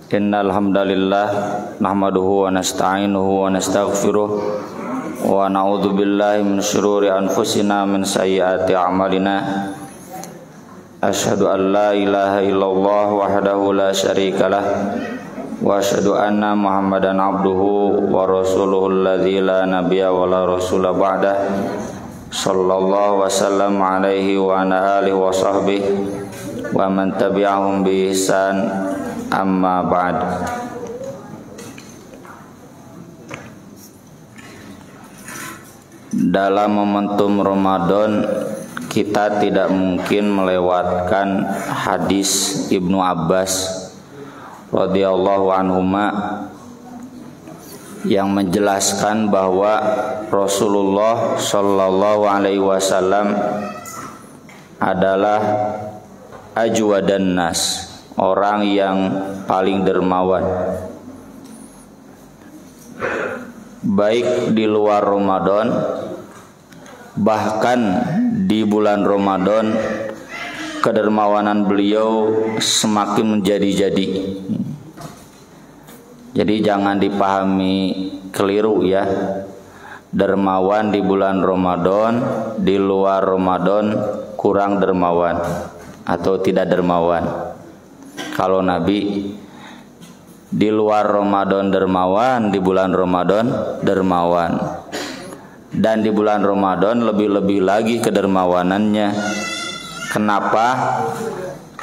Innal hamdalillah nahmaduhu wa nasta'inuhu wa nastaghfiruh wa na'udzu billahi min syururi anfusina min sayyiati a'malina. Asyhadu an la ilaha illallah wahdahu la syarikalah wa asyhadu anna Muhammadan abduhu wa rasuluhu alladzi la nabiyya wa la rasula ba'dah. Sallallahu wasallam alaihi wa ala alihi wa sahbihi wa man tabi'ahum bi ihsan. Amma ba'd. Dalam momentum Ramadan kita tidak mungkin melewatkan hadis Ibnu Abbas radhiyallahu anhuma yang menjelaskan bahwa Rasulullah sallallahu alaihi wasallam adalah ajwadan nas, orang yang paling dermawan, baik di luar Ramadan, bahkan di bulan Ramadan kedermawanan beliau semakin menjadi-jadi. Jadi jangan dipahami keliru ya, dermawan di bulan Ramadan, di luar Ramadan kurang dermawan atau tidak dermawan. Kalau Nabi di luar Ramadan dermawan, di bulan Ramadan dermawan, dan di bulan Ramadan lebih-lebih lagi kedermawanannya. Kenapa?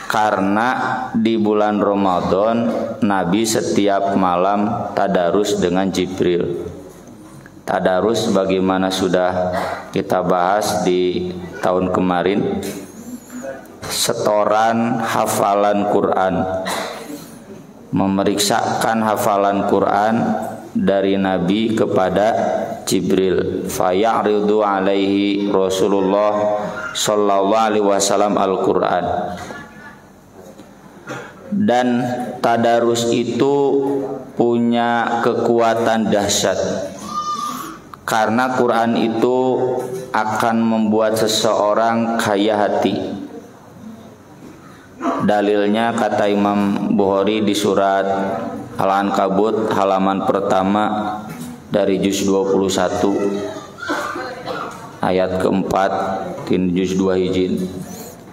Karena di bulan Ramadan Nabi setiap malam tadarus dengan Jibril. Tadarus bagaimana sudah kita bahas di tahun kemarin, setoran hafalan Quran, memeriksakan hafalan Quran dari Nabi kepada Jibril. Faya'ridu alaihi Rasulullah sallallahu alaihi wasallam Al-Quran. Dan tadarus itu punya kekuatan dahsyat, karena Quran itu akan membuat seseorang kaya hati. Dalilnya kata Imam Bukhari di surat Al-Ankabut halaman pertama dari juz 21 ayat keempat di juz 2 hijin.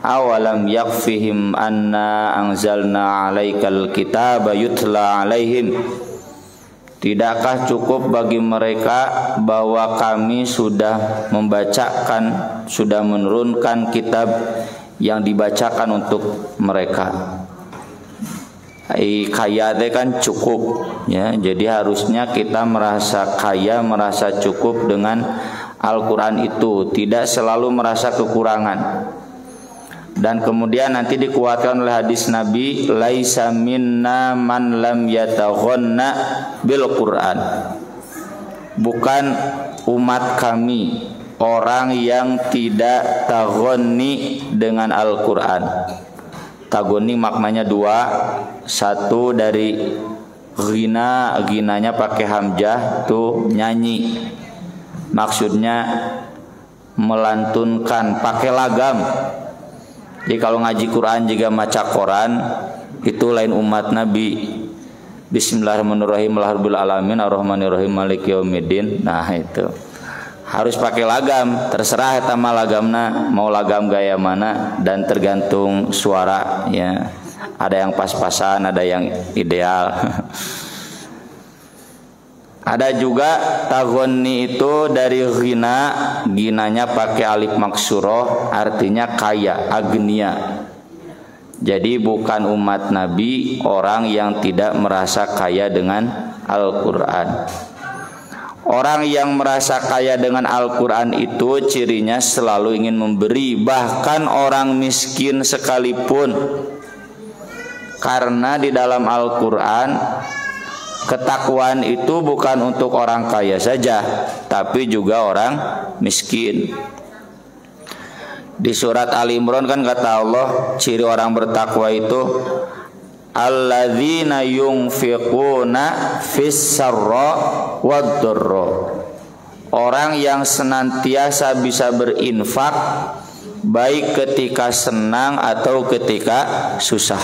Awalam yakfihim anna anzalna alaikal kitaba yutla alaihim. Tidakkah cukup bagi mereka bahwa kami sudah membacakan, sudah menurunkan kitab yang dibacakan untuk mereka. Kaya itu kan cukup ya. Jadi harusnya kita merasa kaya, merasa cukup dengan Al-Quran itu, tidak selalu merasa kekurangan. Dan kemudian nanti dikuatkan oleh hadis Nabi, laisa minna man lam yataghanna bil Quran. Bukan umat kami orang yang tidak taghanni dengan Al-Quran. Taghanni maknanya dua. Satu dari ghina, ghinanya pakai hamzah tuh nyanyi. Maksudnya melantunkan, pakai lagam. Jadi kalau ngaji Quran juga maca Quran itu lain umat Nabi. Bismillahirrahmanirrahim, alhamdulillah alamin, arrahmanirrahim, maliki yaumiddin. Nah itu harus pakai lagam, terserah eta mah lagamna mau lagam gaya mana, dan tergantung suara ya. Ada yang pas-pasan, ada yang ideal. Ada juga taghonni itu dari ghina, ginanya pakai alif maksuroh, artinya kaya, agnia. Jadi bukan umat Nabi orang yang tidak merasa kaya dengan Al-Quran. Orang yang merasa kaya dengan Al-Quran itu cirinya selalu ingin memberi, bahkan orang miskin sekalipun. Karena di dalam Al-Quran ketakwaan itu bukan untuk orang kaya saja, tapi juga orang miskin. Di surat Ali Imran kan kata Allah, ciri orang bertakwa itu alladzina yunfiquna fis sarra wad dharra. Orang yang senantiasa bisa berinfak baik ketika senang atau ketika susah.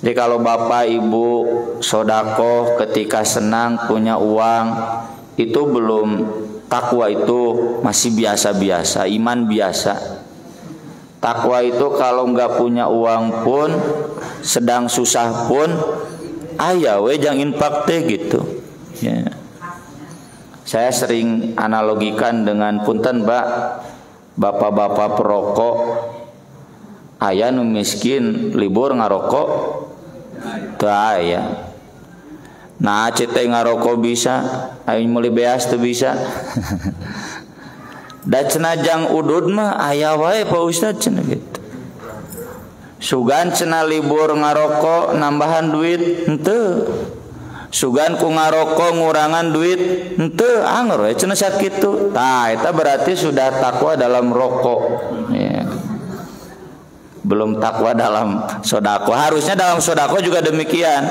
Jadi kalau bapak ibu sodako ketika senang punya uang, itu belum takwa, itu masih biasa-biasa, iman biasa. Takwa itu kalau nggak punya uang pun, sedang susah pun, aya we jang infak teh gitu. Ya. Saya sering analogikan dengan punten Mbak, bapak-bapak perokok, aya nu miskin libur ngarokok, teu aya. Nah cete ngarokok bisa, aing meuli beas teu bisa. Da cenah jang udud mah aya wae Pak Ustaz cenah gitu. Sugan cenah libur ngarokok nambahan duit henteu. Sugan ku ngarokok ngurangan duit henteu, anger we cenah sakitu. Tah eta berarti sudah takwa dalam rokok. Ya. Belum takwa dalam sodako. Harusnya dalam sodako juga demikian.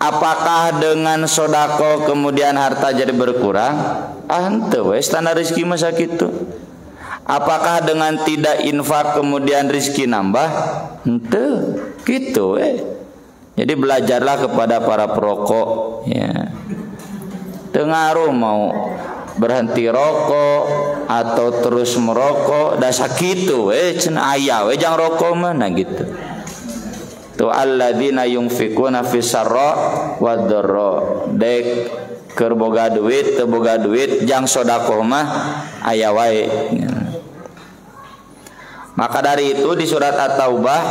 Apakah dengan sodako kemudian harta jadi berkurang? Henteu we standar rezeki mah sakitu. Apakah dengan tidak infak kemudian rezeki nambah? Henteu, gitu we. Jadi belajarlah kepada para perokok, ya. Teu ngaruh mau berhenti rokok atau terus merokok, da sakitu we cenah aya we jang rokok mah nah gitu. Tu alladzina yunfikuna fis sarra wad dharra. Dek keur boga duit teu boga duit jang sedekah mah aya wae. Maka dari itu di surat At-Taubah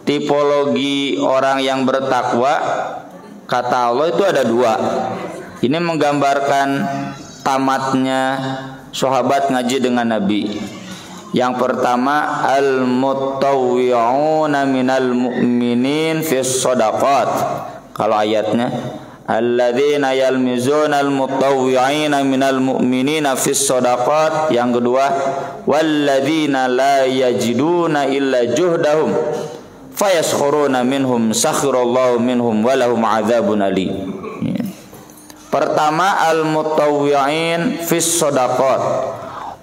tipologi orang yang bertakwa kata Allah itu ada dua. Ini menggambarkan tamatnya sahabat ngaji dengan Nabi. Yang pertama al-mutawwi'una minal mu'minin fis shadaqat. Kalau ayatnya alladzina yalmizuna al-mutawwi'ina minal mu'minina fis shadaqat. Yang kedua walladzina la yajiduna illa juhdahum fayaskhruna minhum sakhirallahu minhum walahum adzabun alim. Pertama al-mutawwi'in fis shadaqat.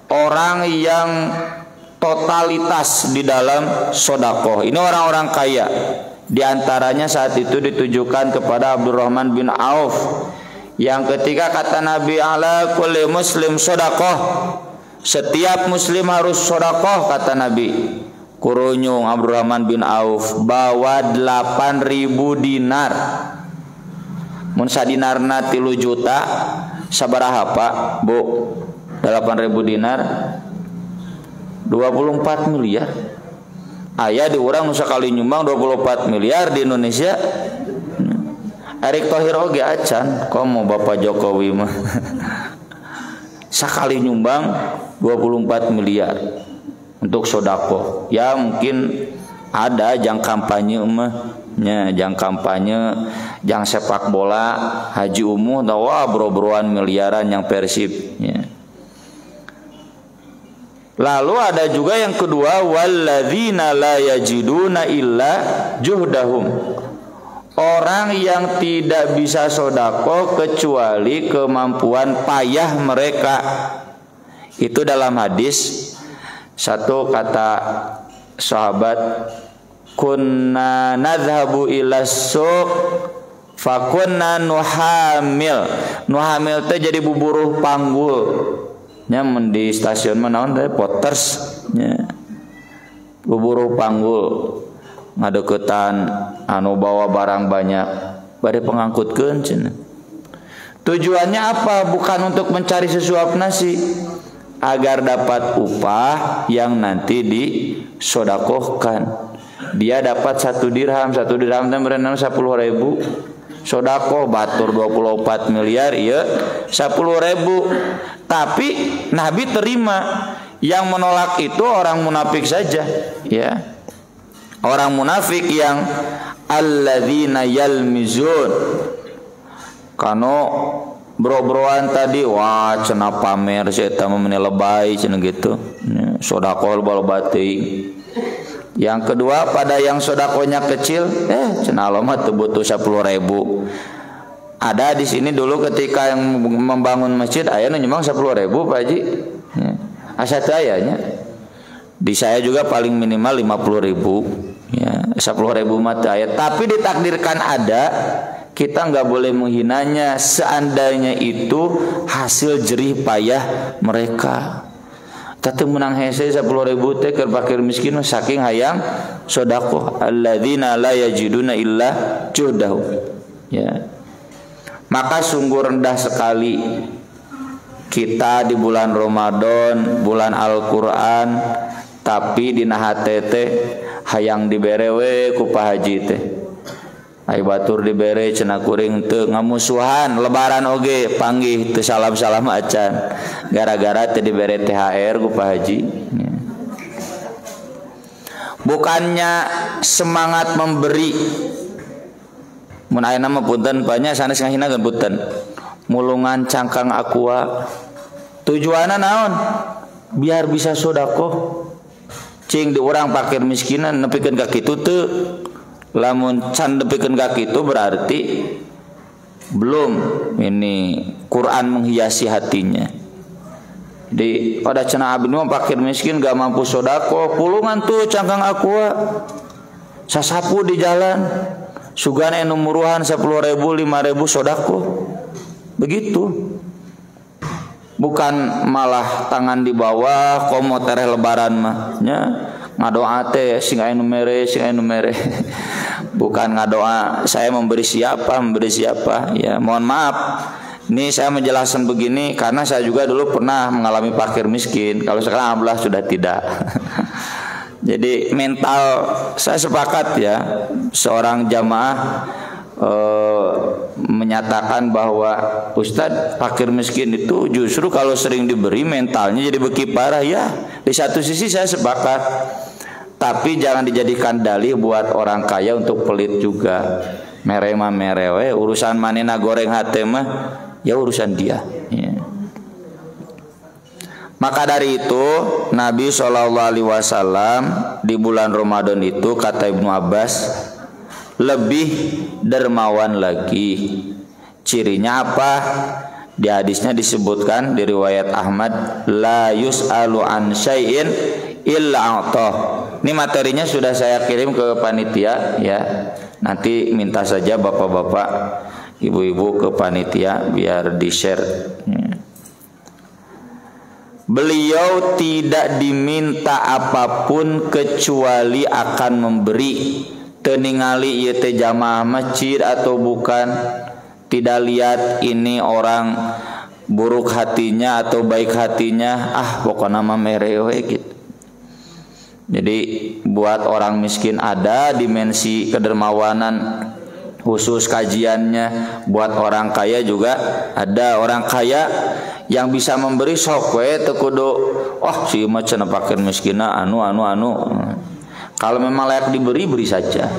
Orang yang totalitas di dalam sodakoh. Ini orang-orang kaya. Di antaranya saat itu ditujukan kepada Abdurrahman bin Auf, yang ketika kata Nabi ala kulli muslim sodakoh, setiap muslim harus sodakoh kata Nabi. Kurunyung Abdurrahman bin Auf bawa 8.000 dinar. Mun sadinarna 3 juta sabaraha Pak Bu? 8.000 dinar 24 miliar. Aya di urang nu sakali nyumbang 24 miliar di Indonesia. Erick Thohir oge acan, komo Bapak Jokowi mah. Sakali nyumbang 24 miliar untuk sodako. Ya mungkin ada jang kampanye mah nya, jang kampanye, jang sepak bola, haji umuh, wah bro-broan miliaran yang Persib ya. Lalu ada juga yang kedua walladzina la yajiduna illa juhdahum. Orang yang tidak bisa sodako kecuali kemampuan payah mereka. Itu dalam hadis satu kata sahabat, kunna nadhabu ila suq fakunna nuhamil. Nuhamil teh jadi buburuh panggul. Nyamun di stasiun mana teh poters nya. Buburuh panggul ngadeukeutan anu bawa barang banyak bade pengangkutkeun cenah. Tujuannya apa? Bukan untuk mencari sesuap nasi, agar dapat upah yang nanti disodakohkan. Dia dapat 1 dirham, 1 dirham teh berenang 10.000. Sodakoh batur 24 miliar iya 10.000. Tapi Nabi terima. Yang menolak itu orang munafik saja ya. Orang munafik yang alladzina yalmizun. Kano bro-broan tadi wah cenah pamer si eta mah meuni lebay cenah gitu. Sedekah loba-loba teuing. Yang kedua pada yang sedakohnya kecil, cenah Allah mah teu butuh 10.000. Ada di sini dulu ketika yang membangun masjid aya nu nyumbang 10.000 Pak Haji. Asa teu aya nya. Di saya juga paling minimal 50.000 ya. 10.000 mata ayat, tapi ditakdirkan ada, kita nggak boleh menghinanya seandainya itu hasil jerih payah mereka. Tapi menang hese 10.000 teh keur fakir miskin saking hayang sedekah. Alladzina la yajiduna illa juhdahu. Ya. Maka sungguh rendah sekali kita di bulan Ramadan, bulan Al-Qur'an, tapi dina hate teh hayang dibere we ku Pak Haji teh. Ai batur dibere cenah kuring teu ngamusuhan, lebaran oge panggih teu salam-salam acan. Gara-gara teu dibere THR ku Pak Haji. Bukannya semangat memberi. Mun ayeuna mah punten banyak sanes ngahinakeun punten. Mulungan cangkang aqua. Tujuanna naon? Biar bisa sedekah. Cing di urang fakir miskinan nepikeun ka kitu teu. Lamun can nepikeun ka kitu berarti belum ini Quran menghiasi hatinya. Di pada cenah abdi mah fakir miskin gak mampu sedekah, pulungan tuh cangkang aqua. Sasapu di jalan. Sugana anu muruhan 10.000 5.000 sedekah. Begitu. Bukan malah tangan di bawah komo tereh lebaran mah nya ngadoa teh sing aya nu mere bukan ngadoa saya memberi siapa ya. Mohon maaf, ini saya menjelaskan begini karena saya juga dulu pernah mengalami fakir miskin. Kalau sekarang alhamdulillah sudah tidak. Jadi mental saya sepakat ya, seorang jamaah menyatakan bahwa Ustadz fakir miskin itu justru kalau sering diberi mentalnya jadi beki parah ya. Di satu sisi saya sepakat, tapi jangan dijadikan dalih buat orang kaya untuk pelit juga. Merema merewe urusan manena goreng hate mah ya urusan dia ya. Maka dari itu Nabi SAW di bulan Ramadan itu kata Ibnu Abbas lebih dermawan lagi. Cirinya apa? Di hadisnya disebutkan di riwayat Ahmad, la yus'alu an syai'in illa a'tah. Ini materinya sudah saya kirim ke panitia ya. Nanti minta saja bapak-bapak, ibu-ibu ke panitia biar di-share. Beliau tidak diminta apapun kecuali akan memberi. Teningali ieu teh jamaah masjid atau bukan, tidak lihat ini orang buruk hatinya atau baik hatinya, pokoknya mah mere we gitu. Jadi buat orang miskin ada dimensi kedermawanan khusus kajiannya, buat orang kaya juga ada. Orang kaya yang bisa memberi sok we teu kudu si mah cenah fakir miskina anu. Kalau memang layak diberi, beri saja.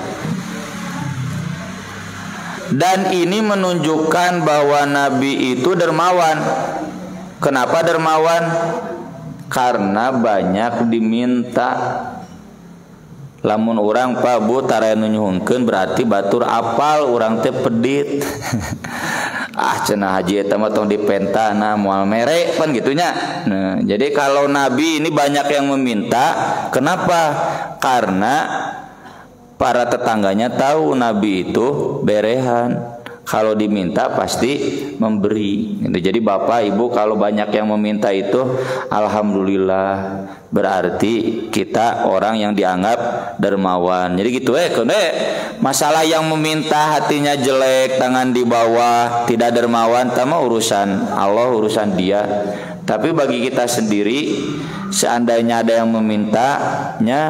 Dan ini menunjukkan bahwa Nabi itu dermawan. Kenapa dermawan? Karena banyak diminta. Lamun orang Pak Bu tara nu nyuhunkeun berarti batur apal urang teh pedit. Cenah haji eta mah tong dipentana moal mere pan gitunya. Nah, jadi kalau Nabi ini banyak yang meminta, kenapa? Karena para tetangganya tahu Nabi itu berehan. Kalau diminta pasti memberi. Jadi bapak ibu kalau banyak yang meminta itu alhamdulillah, berarti kita orang yang dianggap dermawan. Jadi gitu masalah yang meminta hatinya jelek, tangan di bawah, tidak dermawan, sama urusan Allah, urusan dia. Tapi bagi kita sendiri, seandainya ada yang memintanya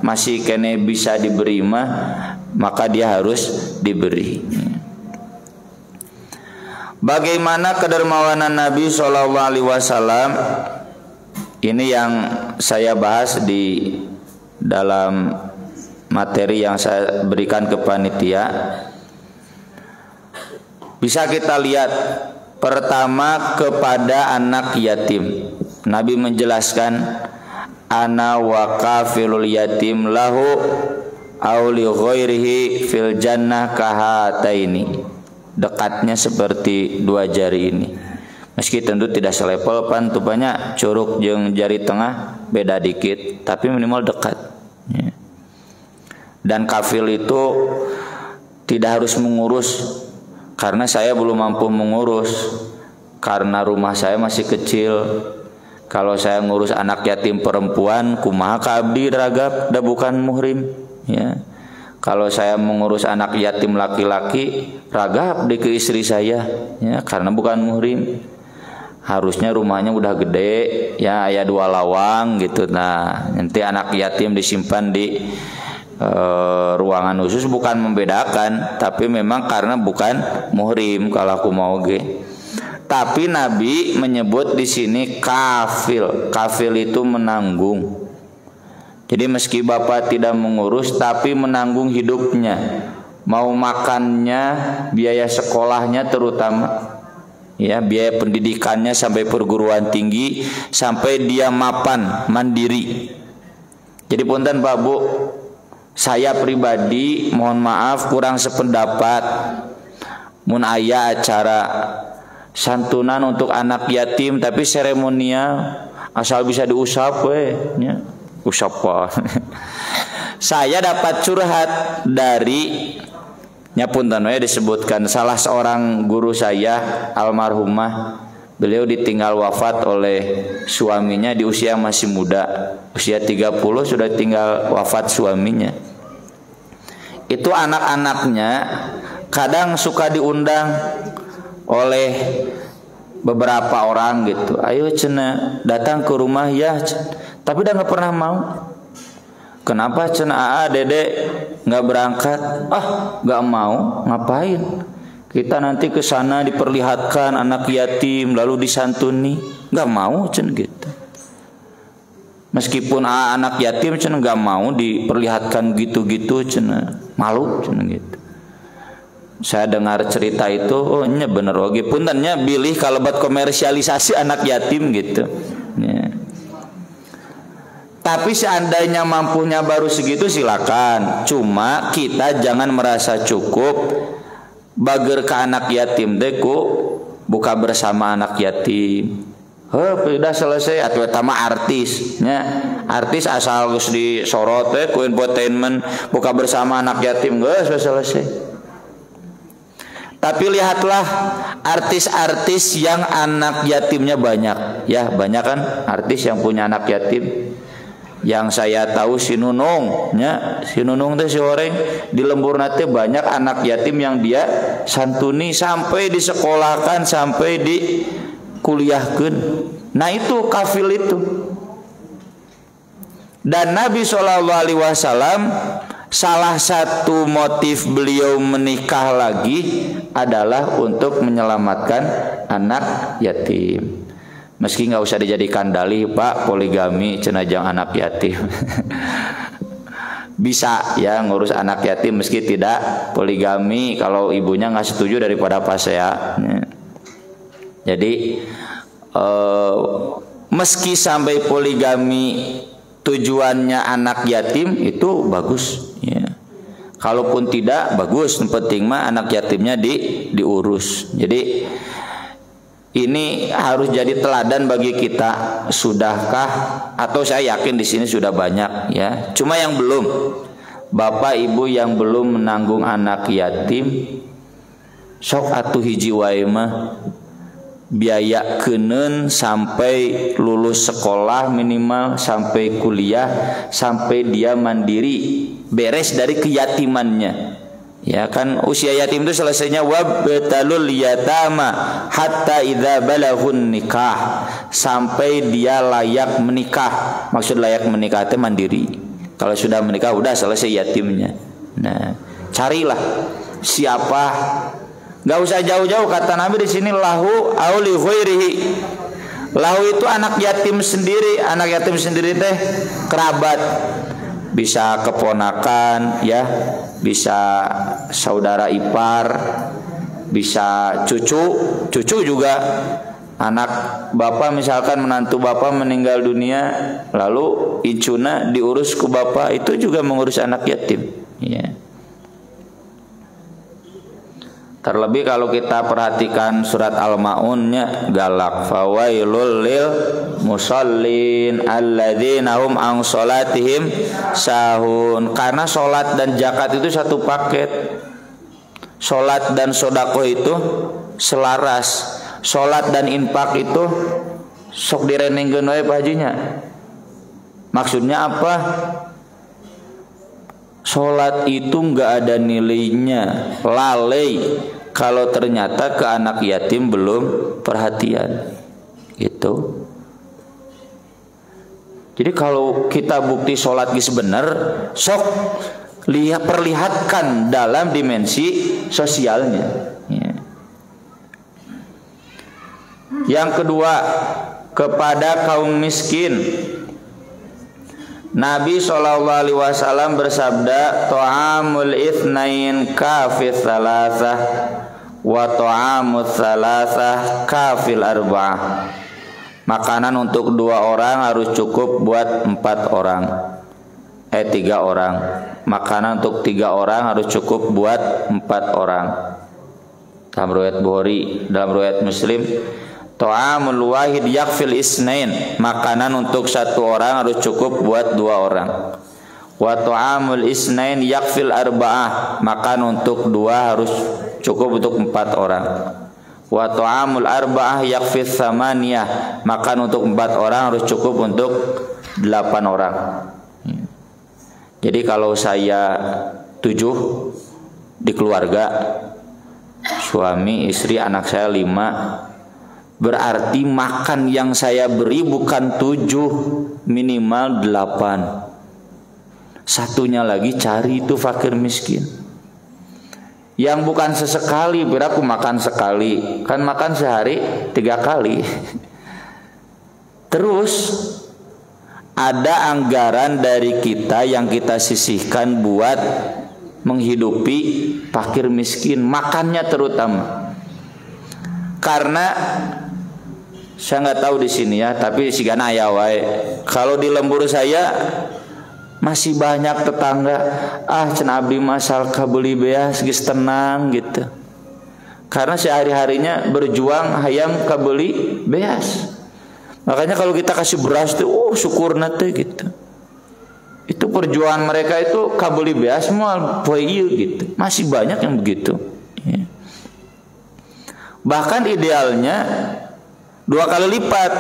masih kene bisa diberi maka dia harus diberi. Bagaimana kedermawanan Nabi SAW? Ini yang saya bahas di dalam materi yang saya berikan ke panitia. Bisa kita lihat pertama kepada anak yatim. Nabi menjelaskan, ana wa kafilul yatim lahu aw li ghairihi fil jannah kahataini. Dekatnya seperti dua jari ini. Meski tentu tidak selepel pan tupanya curug jeung jari tengah beda dikit, tapi minimal dekat. Dan kafil itu tidak harus mengurus, karena saya belum mampu mengurus, karena rumah saya masih kecil. Kalau saya ngurus anak yatim perempuan, kumaha ka abdi ragap da bukan muhrim, ya. Kalau saya mengurus anak yatim laki-laki, ragap di ke istri saya, ya, karena bukan muhrim. Harusnya rumahnya udah gede, ya, aya 2 lawang gitu. Nah, nanti anak yatim disimpan di ruangan khusus, bukan membedakan, tapi memang karena bukan muhrim kalau aku mau ge. Tapi Nabi menyebut di sini kafil. Kafil itu menanggung. Jadi meski bapak tidak mengurus, tapi menanggung hidupnya, mau makannya, biaya sekolahnya terutama, ya, biaya pendidikannya sampai perguruan tinggi, sampai dia mapan mandiri. Jadi punten Pak Bu, saya pribadi mohon maaf kurang sependapat. Mun aya acara santunan untuk anak yatim tapi seremonial, asal bisa diusap we, ya. Usap saya dapat curhat dari nyapunten we disebutkan salah seorang guru saya almarhumah. Beliau ditinggal wafat oleh suaminya di usia masih muda, usia 30 sudah tinggal wafat suaminya. Itu anak-anaknya kadang suka diundang oleh beberapa orang gitu, ayo cenah datang ke rumah ya, tapi udah nggak pernah mau. Kenapa cenah dede nggak berangkat? Nggak mau, ngapain? Kita nanti ke sana diperlihatkan anak yatim lalu disantuni, nggak mau cenah gitu. Meskipun anak yatim cenah nggak mau diperlihatkan gitu-gitu cenah, malu cenah gitu. Saya dengar cerita itu, oh nya bener oge puntennya bilih kalebat komersialisasi anak yatim gitu, ya. Tapi seandainya mampunya baru segitu silakan, cuma kita jangan merasa cukup bager ke anak yatim deku buka bersama anak yatim. Udah selesai, atau tama artisnya, artis asal geus disorot ku infotainment buka bersama anak yatim geus selesai. Tapi lihatlah artis-artis yang anak yatimnya banyak, ya, banyak kan artis yang punya anak yatim. Yang saya tahu si Nunung, ya, si Nunung teh si orang di lembur nate banyak anak yatim yang dia santuni sampai disekolahkan, sampai dikuliahkan. Nah itu kafil itu. Dan Nabi SAW salah satu motif beliau menikah lagi adalah untuk menyelamatkan anak yatim. Meski nggak usah dijadikan dalih Pak poligami cenajang anak yatim. Bisa ya ngurus anak yatim meski tidak poligami kalau ibunya nggak setuju daripada pas saya. Jadi meski sampai poligami tujuannya anak yatim itu bagus, ya. Kalaupun tidak bagus, yang penting mah anak yatimnya diurus. Jadi ini harus jadi teladan bagi kita. Sudahkah? Atau saya yakin di sini sudah banyak, ya. Cuma yang belum, bapak ibu yang belum menanggung anak yatim, sok atuh hiji wae mah biaya kenen sampai lulus sekolah minimal, sampai kuliah, sampai dia mandiri, beres dari keyatimannya. Ya kan usia yatim itu selesainya wabtalul yatama hatta idza balaghun nikah, sampai dia layak menikah. Maksud layak menikah itu mandiri. Kalau sudah menikah udah selesai yatimnya. Nah, carilah siapa. Gak usah jauh-jauh, kata Nabi di sini lahu auli ghairihi. Lahu itu anak yatim sendiri. Anak yatim sendiri teh kerabat, bisa keponakan, ya, bisa saudara ipar, bisa cucu juga. Anak bapak misalkan menantu bapak meninggal dunia, lalu icuna diurus ku bapak, itu juga mengurus anak yatim, ya. Terlebih kalau kita perhatikan surat Al-Maunnya galak, fawailul lil musallin alladzina hum an sholatihim sahun. Karena sholat dan zakat itu satu paket. Sholat dan sodako itu selaras. Sholat dan infak itu sok direnengkeun wae Pak Hajinya. Maksudnya apa? Sholat itu nggak ada nilainya, lalai kalau ternyata ke anak yatim belum perhatian, gitu. Jadi kalau kita bukti sholat geus bener, sok perlihatkan dalam dimensi sosialnya. Ya. Yang kedua, kepada kaum miskin, Nabi SAW bersabda, ta'amul itsnain kafil thalathah wa ta'amul thalathah kafil arba'ah. Makanan untuk 2 orang harus cukup buat 4 orang. 3 orang. Makanan untuk 3 orang harus cukup buat 4 orang. Dalam riwayat Bukhari, dalam riwayat Muslim, ta'amul wahid yakfil isnain. Makanan untuk 1 orang harus cukup buat 2 orang. Wa ta'amul isnain yakfil arba'ah. Makan untuk 2 harus cukup untuk 4 orang. Wa ta'amul arba'ah yakfil thamaniyah. Makan untuk 4 orang harus cukup untuk 8 orang. Jadi kalau saya 7 di keluarga, suami, istri, anak saya 5, berarti makan yang saya beri bukan 7, minimal 8. Satunya lagi cari itu fakir miskin. Yang bukan sesekali, berapa makan sekali, kan makan sehari 3 kali. Terus ada anggaran dari kita yang kita sisihkan buat menghidupi fakir miskin, makannya terutama. Karena saya nggak tahu di sini ya, tapi sigana aya wae. Kalau di lembur saya masih banyak tetangga, cenah abdi masal kabeli beas geus tenang gitu. Karena sehari-harinya berjuang hayang kabeli beas. Makanya kalau kita kasih beras tuh, syukurna teh gitu. Itu perjuangan mereka itu kabeli beas moal poe ieu gitu. Masih banyak yang begitu. Ya. Bahkan idealnya 2 kali lipat.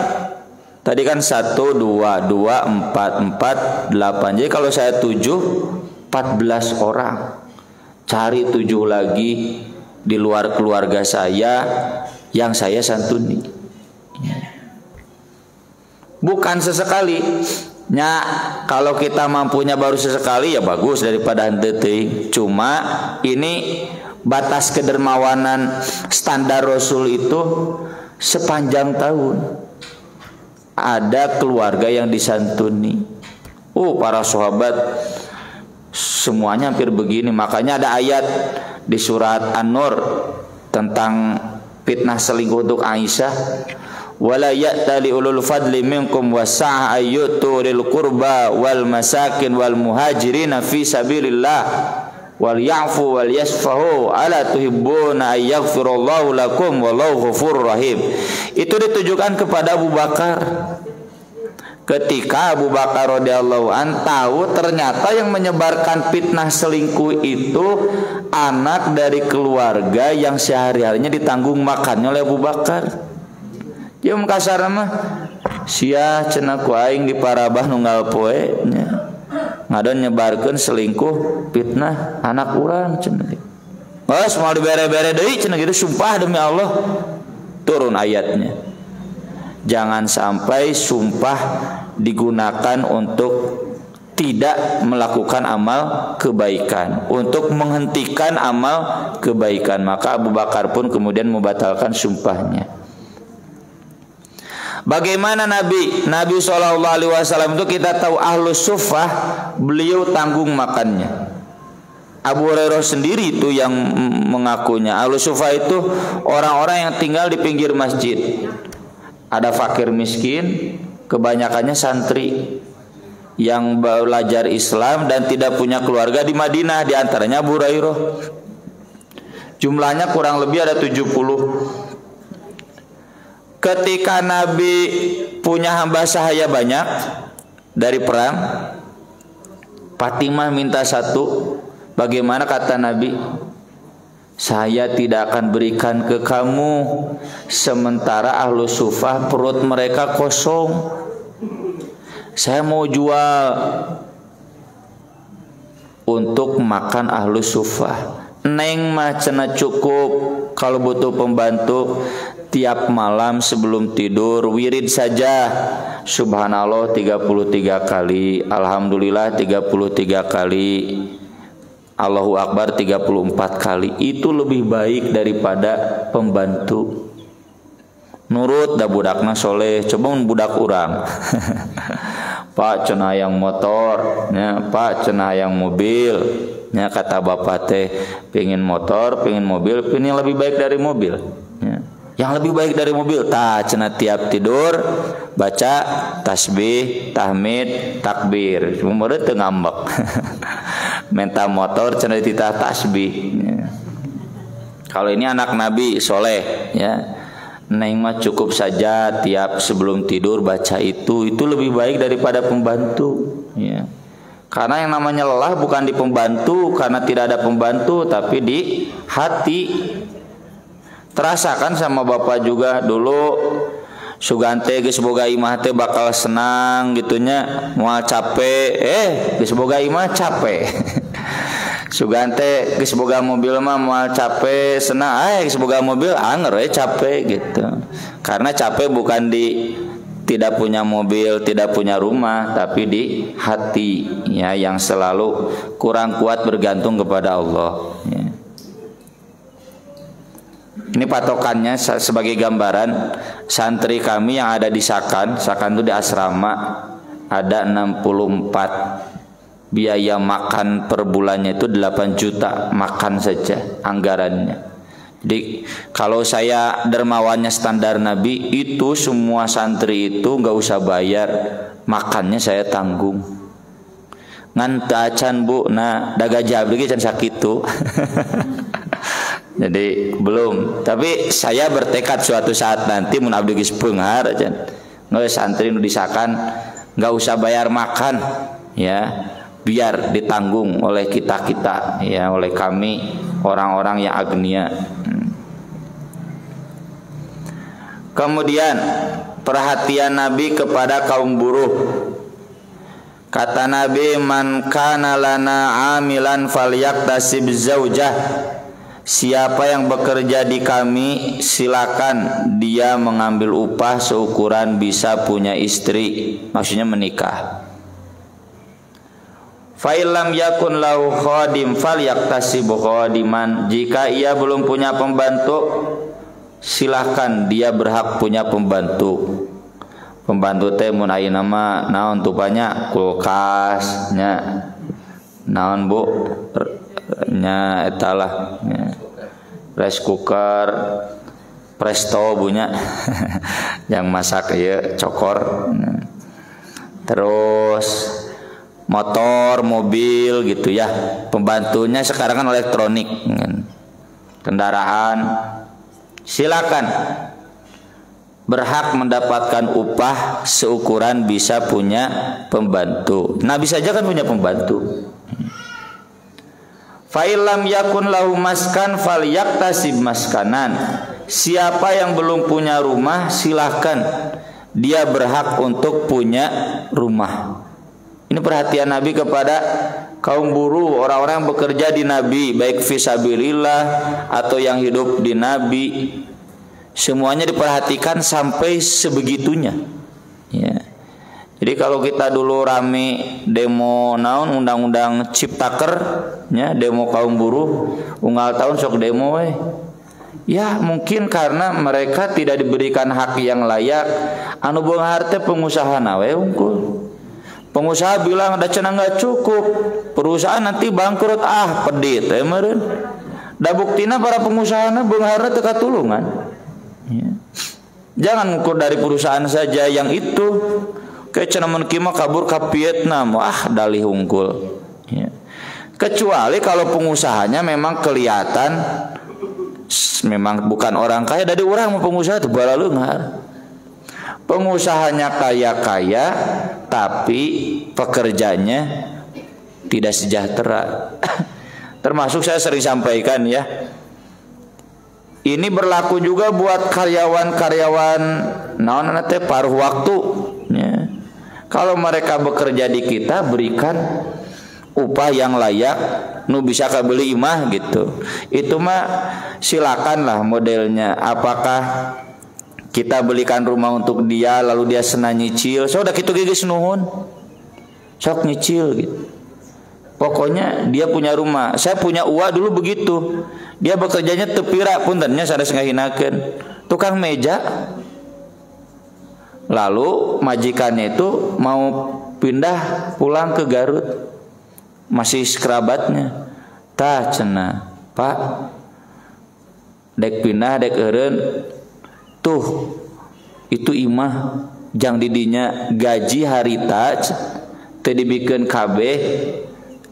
Tadi kan 1, 2, 4, 8. Jadi kalau saya 7, 14 orang. Cari 7 lagi di luar keluarga saya yang saya santuni. Ya. Bukan sesekali. Nya kalau kita mampunya baru sesekali ya bagus daripada henteu teuing. Cuma ini batas kedermawanan standar Rasul itu sepanjang tahun ada keluarga yang disantuni. Para sahabat semuanya hampir begini. Makanya ada ayat di surat An-Nur tentang fitnah selingkuh untuk Aisyah. Wala ya'tali ulul fadli minkum wasa'ah ayyutu lil qurba wal masakin wal muhajirin fi sabilillah wal ya'fu wal yasfahu ala tuhibbuna ayyaghfirallahu lakum wallahu ghafurur rahim. Itu ditujukan kepada Abu Bakar. Ketika Abu Bakar radhiyallahu an tahu ternyata yang menyebarkan fitnah selingkuh itu anak dari keluarga yang sehari-harinya ditanggung makannya oleh Abu Bakar. Yang kasar mah sia cenah ku aing di Parabah nunggal poe nya. Ngadon nyebarkeun selingkuh fitnah anak urang cenah. Geus moal dibere-bere deui cenah gitu, sumpah demi Allah. Turun ayatnya. Jangan sampai sumpah digunakan untuk tidak melakukan amal kebaikan, untuk menghentikan amal kebaikan. Maka Abu Bakar pun kemudian membatalkan sumpahnya. Bagaimana Nabi SAW itu kita tahu ahlus suffah, beliau tanggung makannya. Abu Hurairah sendiri itu yang mengakunya. Ahlus suffah itu orang-orang yang tinggal di pinggir masjid. Ada fakir miskin, kebanyakannya santri yang belajar Islam dan tidak punya keluarga di Madinah, di antaranya Abu Hurairah. Jumlahnya kurang lebih ada 70. Ketika Nabi punya hamba sahaya banyak dari perang, Fatimah minta satu. Bagaimana kata Nabi? Saya tidak akan berikan ke kamu, sementara ahlu sufah perut mereka kosong. Saya mau jual untuk makan ahlu sufah. Neng mah cenah cukup, kalau butuh pembantu tiap malam sebelum tidur wirid saja subhanallah 33 kali, alhamdulillah 33 kali, Allahu Akbar 34 kali. Itu lebih baik daripada pembantu. Nurut dah budakna soleh, coba budak urang. Pak cenah yang motor, ya, Pak cenah yang mobil, ya, kata bapak teh pengen motor, pengen mobil, pengen yang lebih baik dari mobil, ya. Yang lebih baik dari mobil, cenah tiap tidur baca tasbih, tahmid, takbir, umur teu ngambek. Minta motor cenah dititah tasbih, ya. Kalau ini anak Nabi soleh, ya, Neng mah cukup saja tiap sebelum tidur baca itu lebih baik daripada pembantu, ya. Karena yang namanya lelah bukan di pembantu karena tidak ada pembantu, tapi di hati. Terasakan sama bapak juga dulu sugante geus boga imah teh bakal senang gitunya, moal capek geus boga imah capek. Sugante geus boga mobil mah moal capek senang, geus boga mobil anger we capek gitu. Karena capek bukan di tidak punya mobil, tidak punya rumah, tapi di hati, ya, yang selalu kurang kuat bergantung kepada Allah, ya. Ini patokannya sebagai gambaran santri kami yang ada di Sakan itu di asrama ada 64. Biaya makan per bulannya itu 8 juta makan saja anggarannya. Jadi kalau saya dermawannya standar Nabi, itu semua santri itu nggak usah bayar, makannya saya tanggung. Ngan tacan bu, nah daga jabri can sakitu. Jadi belum, tapi saya bertekad suatu saat nanti mun abdi geus beunghar aja nggak santri nu disakan nggak usah bayar makan, ya, biar ditanggung oleh kita, ya, oleh kami orang-orang yang agnia. Kemudian perhatian Nabi kepada kaum buruh. Kata Nabi, man kana lana amilan falyaktasib zaujah. Siapa yang bekerja di kami, silakan dia mengambil upah seukuran bisa punya istri, maksudnya menikah. Fa illam yakun lahu khadim falyaktasib khadiman. Jika ia belum punya pembantu, silakan dia berhak punya pembantu. Pembantu teh mun ayeuna mah naon tupanya kulkas nya. Naon Bu? Nya etalah nya. Rice cooker, presto bunya. Yang masak ieu cokor. Terus motor, mobil gitu ya. Pembantunya sekarang kan elektronik. Kendaraan. Silakan berhak mendapatkan upah seukuran bisa punya pembantu. Nabi saja kan punya pembantu. Fa illam yakun lahu maskan falyaktasib maskanan. Siapa yang belum punya rumah, silakan dia berhak untuk punya rumah. Ini perhatian Nabi kepada kaum buruh, orang-orang yang bekerja di Nabi, baik fisabilillah atau yang hidup di Nabi. Semuanya diperhatikan sampai sebegitunya, ya. Jadi kalau kita dulu rame demo naon undang-undang Ciptaker, ya, demo kaum buruh, unggal tahun sok demo we. Ya mungkin karena mereka tidak diberikan hak yang layak. Anu beunghar teh pengusahana we unggul. Pengusaha bilang ada cenah nggak cukup, perusahaan nanti bangkrut, pedit meureun. Da buktina para pengusahana beunghar teu katulungan. Ya. Jangan ukur dari perusahaan saja yang itu. Kayak cenah mun kieu mah kabur ka Vietnam, dalih unggul. Ya. Kecuali kalau pengusahanya memang kelihatan memang bukan orang kaya, dari orang mau pengusaha tuh bala leunghar. Pengusahanya kaya-kaya tapi pekerjanya tidak sejahtera. Termasuk saya sering sampaikan ya, ini berlaku juga buat karyawan-karyawan naon teh paruh waktu ya. Kalau mereka bekerja di kita, berikan upah yang layak, nu bisa kabeli imah gitu. Itu mah silakanlah modelnya. Apakah kita belikan rumah untuk dia lalu dia senang nyicil, so udah gitu geus nuhun, sok nyicil gitu. Pokoknya dia punya rumah. Saya punya uang dulu begitu. Dia bekerjanya tepira puntennya sanes ngahinakeun tukang meja. Lalu majikannya itu mau pindah pulang ke Garut, masih kerabatnya. Tah cenah, Pak, dek pindah dek eureun. Tuh, itu imah jang didinya gaji harita teu dibikeun kabeh,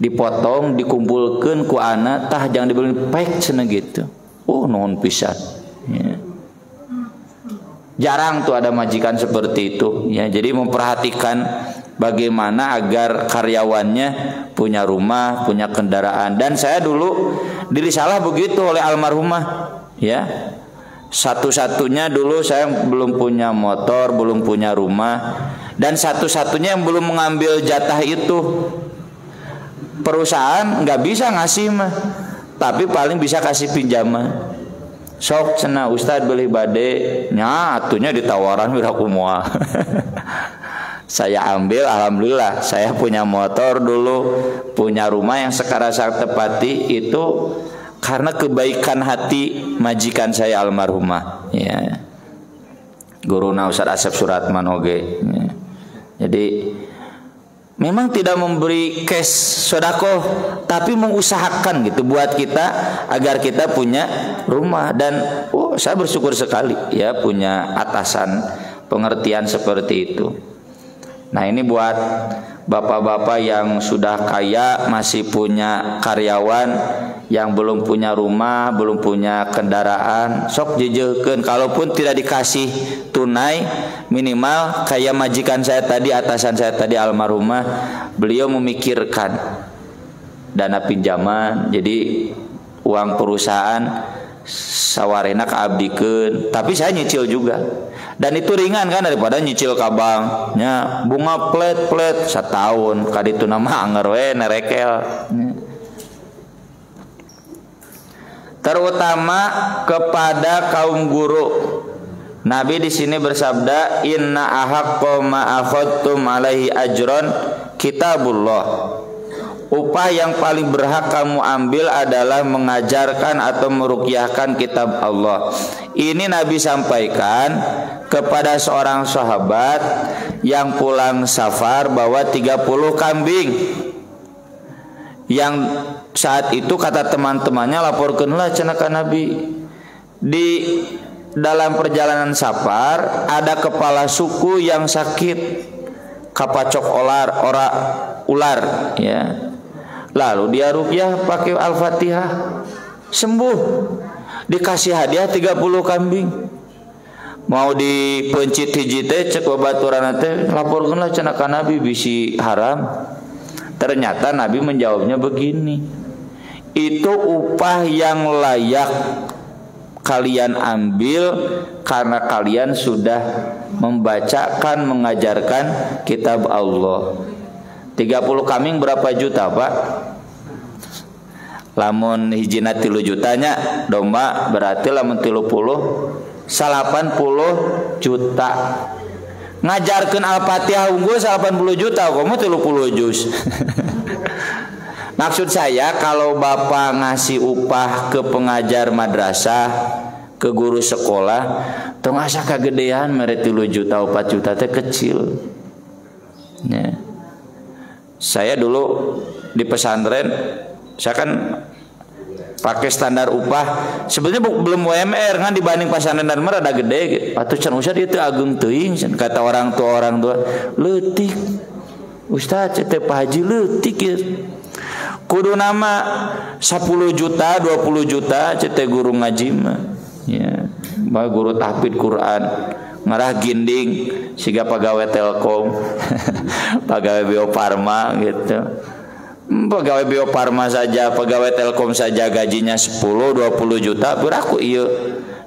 dipotong dikumpulkeun ku anak, tah jang dibeli pek cenah gitu. Nuhun pisan ya. Jarang tuh ada majikan seperti itu ya. Jadi memperhatikan bagaimana agar karyawannya punya rumah, punya kendaraan. Dan saya dulu diri salah begitu oleh almarhumah ya. Satu-satunya dulu saya belum punya motor, belum punya rumah, dan satu-satunya yang belum mengambil jatah itu. Perusahaan nggak bisa ngasih mah, tapi paling bisa kasih pinjaman. Sok cenah Ustad beli bade, nya atunya ditawaran wira kumoal. Saya ambil, alhamdulillah. Saya punya motor dulu, punya rumah yang sekarang saya tepati itu karena kebaikan hati majikan saya almarhumah ya. Guruna Ustaz Asep Suratman oge ya. Jadi memang tidak memberi cash sedekah, tapi mengusahakan gitu buat kita agar kita punya rumah. Dan saya bersyukur sekali ya punya atasan pengertian seperti itu. Nah, ini buat bapak-bapak yang sudah kaya masih punya karyawan yang belum punya rumah, belum punya kendaraan, sok jejeukeun. Kalaupun tidak dikasih tunai, minimal kayak majikan saya tadi, atasan saya tadi almarhumah, beliau memikirkan dana pinjaman. Jadi uang perusahaan sawarena kaabdikeun, tapi saya nyicil juga. Dan itu ringan kan daripada nyicil ka bank nya bunga plet setahun kaditu nama anger we nerekel. Terutama kepada kaum guru. Nabi di sini bersabda, inna ahaqqa ma akhadtum alaihi ajron kitabullah. Upah yang paling berhak kamu ambil adalah mengajarkan atau meruqyahkan kitab Allah. Ini Nabi sampaikan kepada seorang sahabat yang pulang safar bawa 30 kambing. Yang saat itu kata teman-temannya, laporkanlah cenah ka Nabi. Di dalam perjalanan safar ada kepala suku yang sakit, kapacok ular ya. Lalu dia ruqyah pakai Al-Fatihah, sembuh. Dikasih hadiah 30 kambing. Mau dipencit hiji teh cek babaturan teh laporkeunlah cenah ka Nabi bisi haram. Ternyata Nabi menjawabnya begini, itu upah yang layak kalian ambil karena kalian sudah membacakan, mengajarkan kitab Allah. 30 kambing berapa juta, Pak? Lamun hijina 3 jutanya, domba berarti lamun 30 80 juta. Ngajarkeun Al-Fatihah unggul 80 juta, kamu 30 juz. Maksud saya kalau Bapak ngasih upah ke pengajar madrasah, ke guru sekolah, tong asa kagedean mere 3 juta 4 juta teh kecil. Ya. Saya dulu di pesantren, saya kan pakai standar upah. Sebenarnya belum UMR kan, dibanding pesantren dan merah ada gede. Atuh can Ustaz itu agung teuing, kata orang tua leutik. Ustaz teh Pak Haji leutik ya. Kudu nama 10 juta 20 juta teh guru ngaji mah. Ya, guru tahfidz Quran, ngarah ginding siga pegawai Telkom, pegawai Bio Farma gitu. Pegawai Bio Farma saja, pegawai Telkom saja gajinya 10-20 juta, beraku iya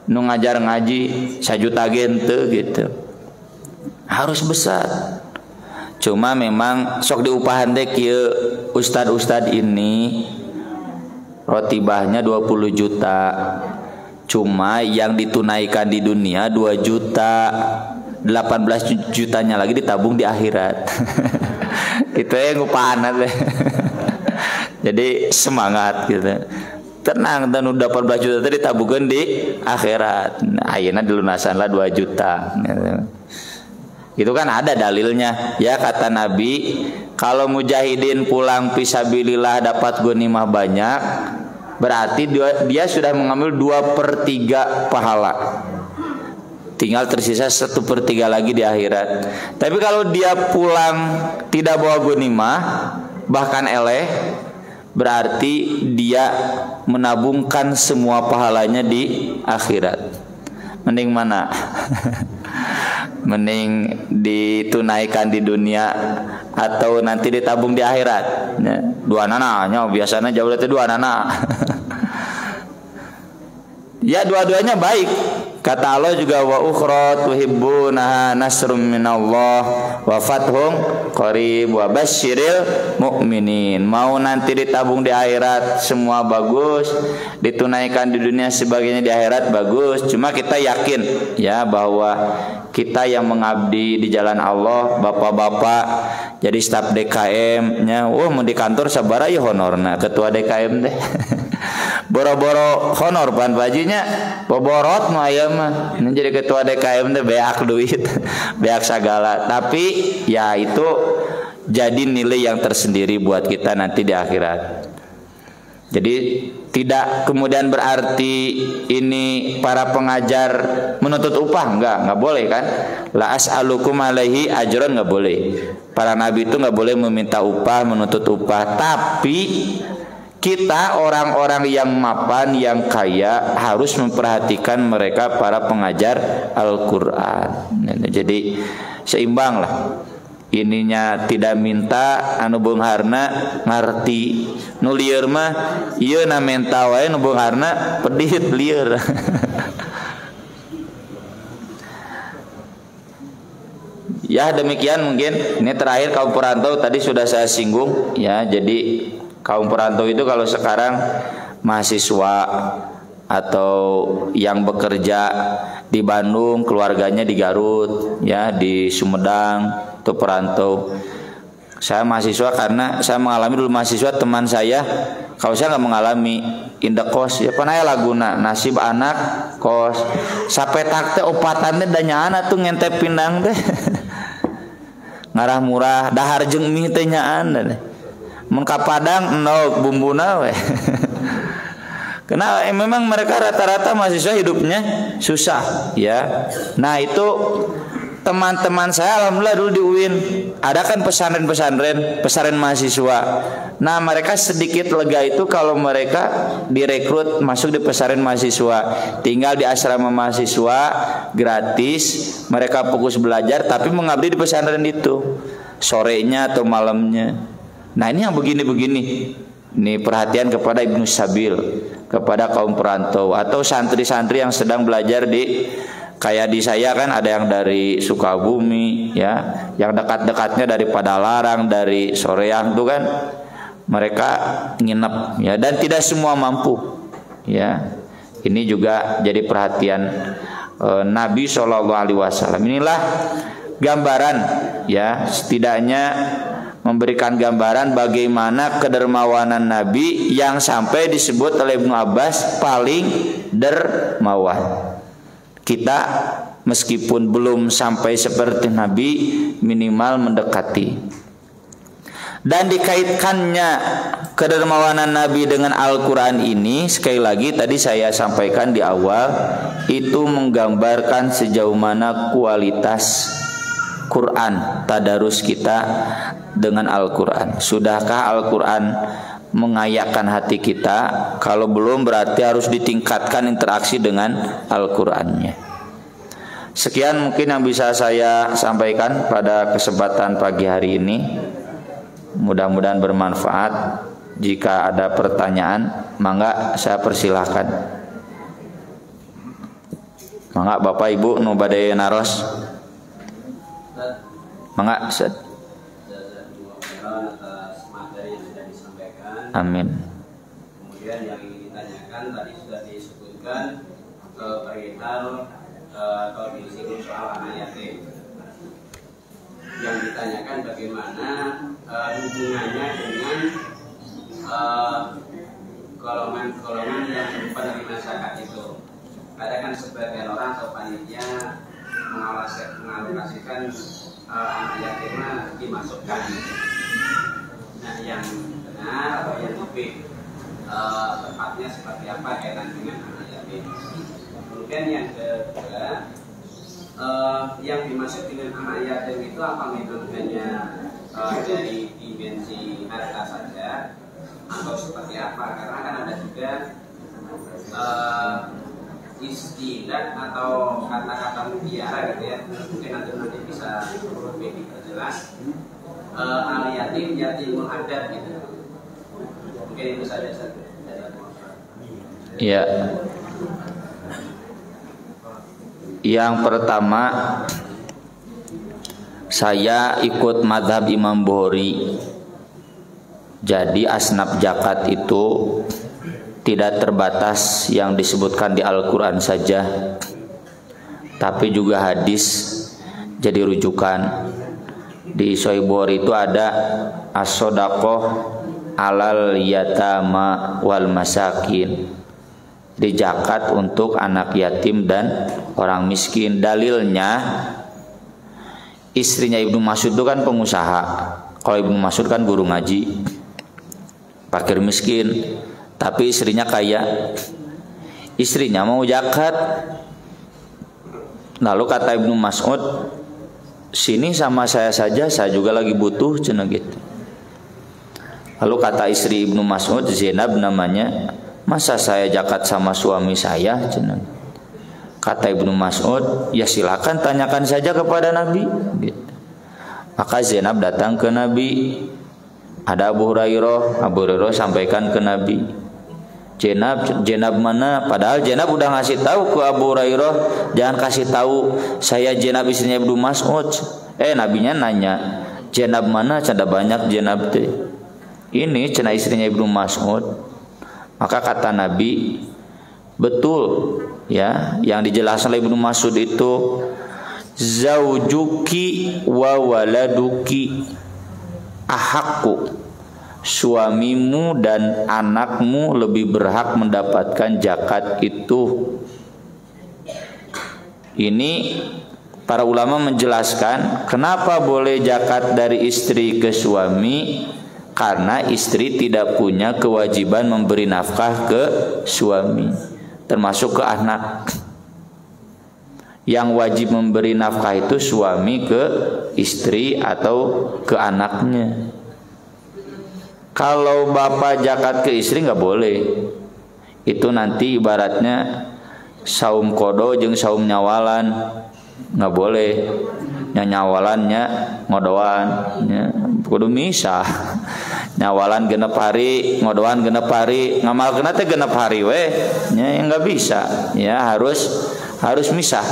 nu ngajar ngaji 1 juta gente gitu. Harus besar. Cuma memang sok diupahan teh kieu ustad ini rotibahnya 20 juta. Cuma yang ditunaikan di dunia 2 juta, 18 jutanya lagi ditabung di akhirat. Itu yang upahan teh. Jadi semangat gitu. Tenang, dan 18 juta tadi tabungkan di akhirat. Nah, ayeuna dilunasanlah 2 juta. Itu kan ada dalilnya. Ya kata Nabi, kalau mujahidin pulang fisabilillah dapat ghanimah banyak, berarti dia sudah mengambil 2/3 pahala. Tinggal tersisa 1/3 lagi di akhirat. Tapi kalau dia pulang tidak bawa ghanimah, bahkan eleh, berarti dia menabungkan semua pahalanya di akhirat. Mending mana? Mending ditunaikan di dunia atau nanti ditabung di akhirat. Dua nana, biasanya jauh itu dua nana. Ya dua-duanya baik. Kata Allah juga wa ukhra tuhibbunaha nasrum minallah wa fathun qarib wa basyiril mu'minin. Mau nanti ditabung di akhirat semua bagus, ditunaikan di dunia sebagainya di akhirat bagus. Cuma kita yakin ya bahwa kita yang mengabdi di jalan Allah, bapak-bapak jadi staf DKM-nya, mau di kantor sabara ya honorna ketua DKM deh. Boro-boro honor pan bajunya boborot mah aya mah jadi ketua DKM teh beak duit beak segala, tapi ya itu jadi nilai yang tersendiri buat kita nanti di akhirat. Jadi tidak kemudian berarti ini para pengajar menuntut upah, enggak boleh kan. La as'alukum alaihi ajron, enggak boleh. Para nabi itu enggak boleh meminta upah, menuntut upah, tapi kita orang-orang yang mapan, yang kaya harus memperhatikan mereka para pengajar Al-Quran. Jadi seimbang lah. Ininya tidak minta, anu beungharna ngarti. Nu lieur mah ieu na menta wae, nu beungharna pedih lieur. Ya demikian mungkin. Ini terakhir kaum perantau tadi sudah saya singgung ya. Jadi kaum perantau itu kalau sekarang mahasiswa atau yang bekerja di Bandung, keluarganya di Garut, ya di Sumedang, itu perantau. Saya mahasiswa karena saya mengalami dulu mahasiswa teman saya, kalau saya nggak mengalami indekos ya panaya laguna nasib anak kos sapetak teh opatannya danyaan tuh ngentep pindang teh ngarah murah dahar jeung mie teh nyaan teh. Mun ka Padang endog bumbuna we. Karena memang mereka rata-rata mahasiswa hidupnya susah ya. Nah itu teman-teman saya alhamdulillah dulu di UIN ada kan pesantren mahasiswa. Nah mereka sedikit lega itu kalau mereka direkrut masuk di pesantren mahasiswa, tinggal di asrama mahasiswa gratis, mereka fokus belajar tapi mengabdi di pesantren itu sorenya atau malamnya. Nah ini yang begini-begini. Ini perhatian kepada Ibnu Sabil, kepada kaum perantau atau santri-santri yang sedang belajar di kayak di saya kan ada yang dari Sukabumi ya, yang dekat-dekatnya dari Padalarang, dari Soreang tuh kan mereka nginep ya, dan tidak semua mampu ya. Ini juga jadi perhatian Nabi SAW. Inilah gambaran ya, setidaknya memberikan gambaran bagaimana kedermawanan Nabi yang sampai disebut oleh Ibnu Abbas paling dermawan. Kita meskipun belum sampai seperti Nabi, minimal mendekati. Dan dikaitkannya kedermawanan Nabi dengan Al-Quran ini, sekali lagi tadi saya sampaikan di awal, itu menggambarkan sejauh mana kualitas Quran, tadarus kita dengan Al-Quran. Sudahkah Al-Quran mengayakkan hati kita. Kalau belum berarti harus ditingkatkan interaksi dengan Al-Qur'annya. Sekian mungkin yang bisa saya sampaikan pada kesempatan pagi hari ini. Mudah-mudahan bermanfaat. Jika ada pertanyaan, mangga saya persilahkan. Mangga Bapak Ibu nu bade naros. Mangga Ustaz. Amin. Kemudian yang ingin ditanyakan tadi sudah disebutkan perihal atau disinggung soal anak yatim. Yang ditanyakan bagaimana hubungannya dengan golongan-golongan yang penerima zakat itu. Ada kan sebagian orang atau panitia mengalokasikan anak yatimnya dimasukkan. Nah, yang benar atau yang lebih tepatnya seperti apa kaitan dengan anak yatim. Kemudian yang kedua, yang dimaksud dengan anak yatim itu apa metodenya, dari dimensi harta saja atau seperti apa? Karena kan ada juga istilah atau kata-kata mutiara gitu ya, mungkin nanti bisa lebih diperjelas. Al yatim yatimul adab gitu. Mungkin itu saja. Ya. Yang pertama, saya ikut mazhab Imam Bukhari. Jadi asnaf zakat itu tidak terbatas yang disebutkan di Al-Quran saja, tapi juga hadis jadi rujukan. Di Sahih Bukhari itu ada as-shadaqah alal yatama wal masakin, di zakat untuk anak yatim dan orang miskin. Dalilnya istrinya Ibnu Mas'ud itu kan pengusaha. Kalau Ibnu Mas'ud kan guru ngaji, fakir miskin, tapi istrinya kaya. Istrinya mau zakat. Lalu kata Ibnu Mas'ud, sini sama saya saja, saya juga lagi butuh, cenah gitu. Lalu kata istri Ibnu Mas'ud, Zainab namanya, masa saya zakat sama suami saya, cenah. Kata Ibnu Mas'ud, ya silakan tanyakan saja kepada Nabi gitu. Maka Zainab datang ke Nabi. Ada Abu Hurairah sampaikan ke Nabi. Zainab mana? Padahal Zainab udah ngasih tahu ke Abu Hurairah, jangan kasih tahu saya Zainab istrinya Ibnu Mas'ud. Nabinya nanya, Zainab mana? Ada banyak Zainab teh. Ini cenah istrinya Ibnu Mas'ud. Maka kata Nabi, betul ya, yang dijelaskan oleh Ibnu Mas'ud itu zaujuki wa waladuki ahaqqu, suamimu dan anakmu lebih berhak mendapatkan zakat itu. Ini para ulama menjelaskan kenapa boleh zakat dari istri ke suami, karena istri tidak punya kewajiban memberi nafkah ke suami, termasuk ke anak. Yang wajib memberi nafkah itu suami ke istri atau ke anaknya. Kalau bapak zakat ke istri nggak boleh. Itu nanti ibaratnya saum kodo jeung saum nyawalan, nggak boleh. Nyawalannya ngodoan, kudu misah. Nyawalan genep hari, ngodoan genep hari, ngamalkeun teh genep hari we. Ya nggak bisa. Ya harus misah.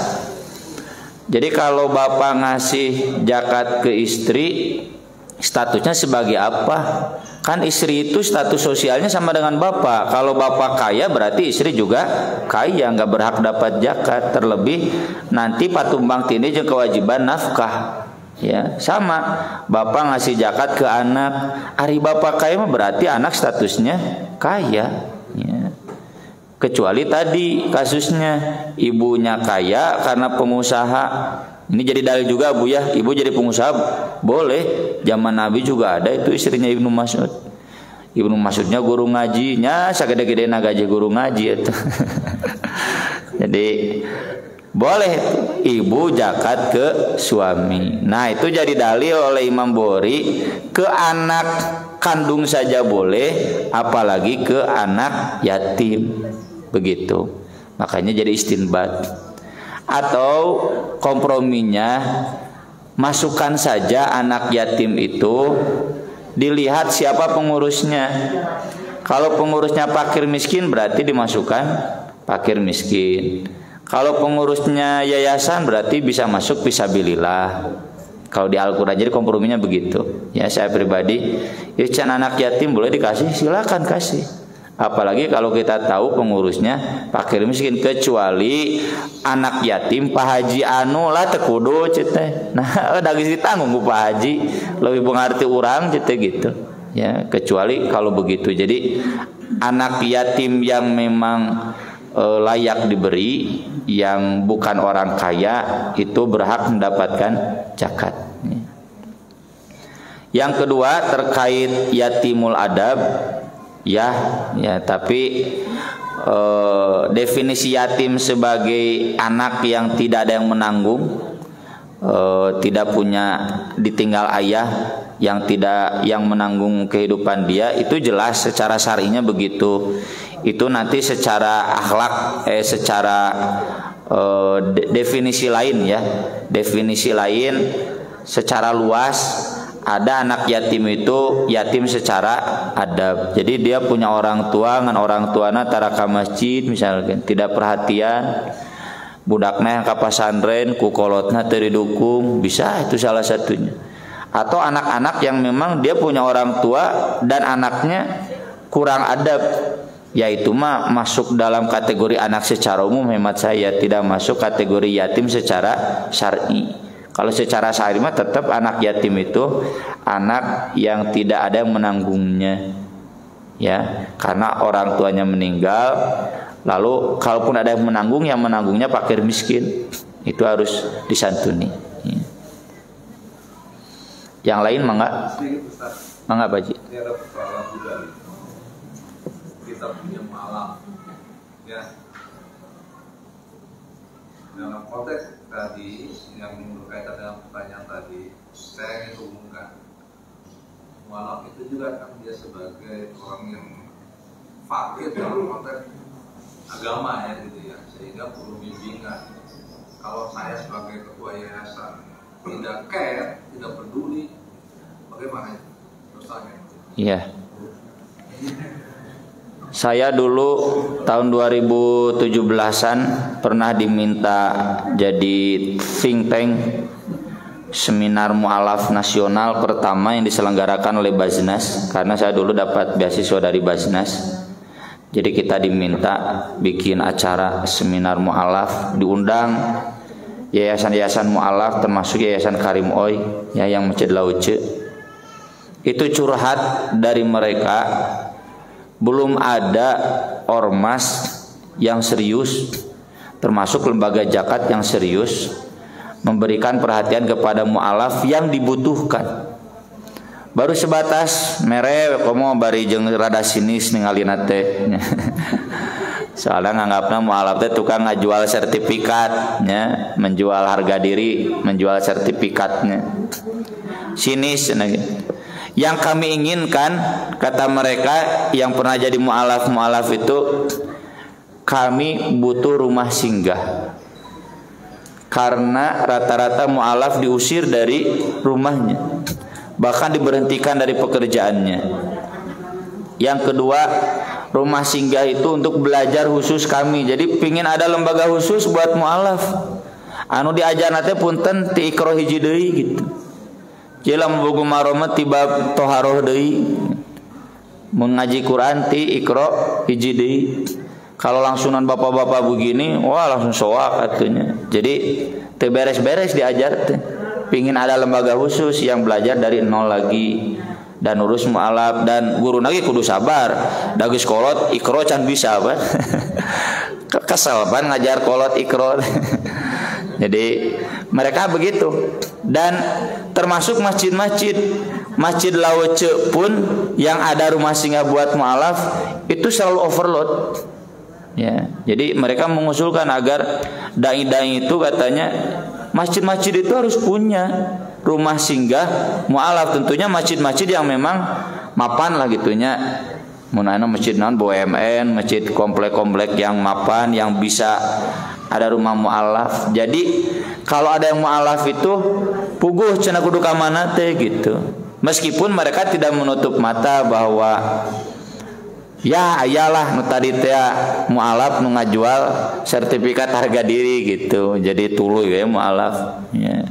Jadi kalau bapak ngasih zakat ke istri, statusnya sebagai apa? Kan istri itu status sosialnya sama dengan bapak. Kalau bapak kaya berarti istri juga kaya, nggak berhak dapat zakat. Terlebih nanti patumbang tini jeung kewajiban nafkah. Ya sama, bapak ngasih zakat ke anak. Ari bapak kaya mah berarti anak statusnya kaya. Ya. Kecuali tadi kasusnya ibunya kaya karena pengusaha. Ini jadi dalil juga Bu ya, ibu jadi pengusaha boleh. Zaman Nabi juga ada itu istrinya Ibnu Mas'ud. Ibnu Mas'udnya guru ngajinya, sagede-gedena gaji guru ngaji itu. Jadi boleh ibu zakat ke suami. Nah itu jadi dalil oleh Imam Bukhari, ke anak kandung saja boleh, apalagi ke anak yatim. Begitu. Makanya jadi istinbat. Atau komprominya, masukkan saja anak yatim itu, dilihat siapa pengurusnya. Kalau pengurusnya fakir miskin berarti dimasukkan fakir miskin. Kalau pengurusnya yayasan berarti bisa masuk fisabilillah. Kalau di Al-Quran jadi komprominya begitu. Ya saya pribadi, ya anak yatim boleh dikasih, silakan kasih. Apalagi kalau kita tahu pengurusnya fakir miskin, kecuali anak yatim Pak Haji anu lah tekudu cete. Nah, daging ditanggung ku Pak Haji, lebih mengerti orang cete gitu. Ya, kecuali kalau begitu. Jadi anak yatim yang memang layak diberi, yang bukan orang kaya, itu berhak mendapatkan zakat. Yang kedua terkait yatimul adab, ya tapi definisi yatim sebagai anak yang tidak ada yang menanggung, tidak punya ditinggal ayah, yang menanggung kehidupan dia, itu jelas secara syar'inya begitu. Itu nanti secara akhlak secara definisi lain ya. Definisi lain secara luas, ada anak yatim itu yatim secara adab. Jadi dia punya orang tua, ngan orang tuana taraka masjid misalkan, tidak perhatian. Budakna yang ka pasantren ku kolotna teu didukung, bisa itu salah satunya. Atau anak-anak yang memang dia punya orang tua dan anaknya kurang adab, yaitu mah masuk dalam kategori anak secara umum, hemat saya tidak masuk kategori yatim secara syar'i. Kalau secara syar'i mah tetap anak yatim itu anak yang tidak ada yang menanggungnya, ya, karena orang tuanya meninggal. Lalu kalaupun ada yang menanggung, yang menanggungnya fakir miskin, itu harus disantuni. Yang lain mangga Pak Ji. Ini ada persoalan juga. Kita punya malam, ya. Dalam konteks tadi yang berkaitan dengan pertanyaan tadi, saya ingin hubungkan malam itu juga kan dia sebagai orang yang fakir dalam konteks agama ya gitu ya, sehingga perlu bimbingan. Kalau saya sebagai ketua yayasan tidak care, tidak peduli, bagaimana dosanya? Iya. Saya dulu tahun 2017-an pernah diminta jadi think tank seminar mu'alaf nasional pertama yang diselenggarakan oleh Baznas, karena saya dulu dapat beasiswa dari Baznas. Jadi kita diminta bikin acara seminar mu'alaf, diundang yayasan-yayasan mu'alaf termasuk Yayasan Karim Oi ya, yang Masjid Lauce. Itu curhat dari mereka, belum ada ormas yang serius, termasuk lembaga zakat yang serius memberikan perhatian kepada mu'alaf yang dibutuhkan. Baru sebatas mere komo bari jeung rada sinis ningalina teh. Soalnya nganggapna mu'alaf teh tukang ngajual sertifikat nya, menjual harga diri, menjual sertifikatnya. Sinis nah. Yang kami inginkan, kata mereka yang pernah jadi mu'alaf itu, kami butuh rumah singgah. Karena rata-rata mu'alaf diusir dari rumahnya, bahkan diberhentikan dari pekerjaannya. Yang kedua, rumah singgah itu untuk belajar khusus kami. Jadi pingin ada lembaga khusus buat mu'alaf, anu diajarna teh punten ti ikro hiji deui gitu. Jela membogo maromat tiba toharoh deui, mengaji Quran ti ikro hiji deui. Kalau langsungan bapak-bapak begini, wah langsung soak atunya. Jadi teu beres-beres diajar teh. Pingin ada lembaga khusus yang belajar dari nol lagi dan urus mu'alaf, dan guru lagi kudu sabar. Da geus kolot ikro can bisa apa. Kesel ban ngajar kolot ikro. Jadi mereka begitu. Dan termasuk masjid-masjid, Masjid Lauce pun yang ada rumah singgah buat mu'alaf itu selalu overload. Ya, jadi mereka mengusulkan agar dai-dai itu katanya masjid-masjid itu harus punya rumah singgah mu'alaf, tentunya masjid-masjid yang memang mapan lah gitunya. Munana masjid non BUMN, masjid komplek-komplek yang mapan yang bisa ada rumah mu'alaf. Jadi kalau ada yang mu'alaf itu puguh cenah kudu ka mana teh gitu. Meskipun mereka tidak menutup mata bahwa ya ayalah nu tadi teh mu'alaf nu ngajual sertifikat harga diri gitu. Jadi tuluy ya mu'alaf ya.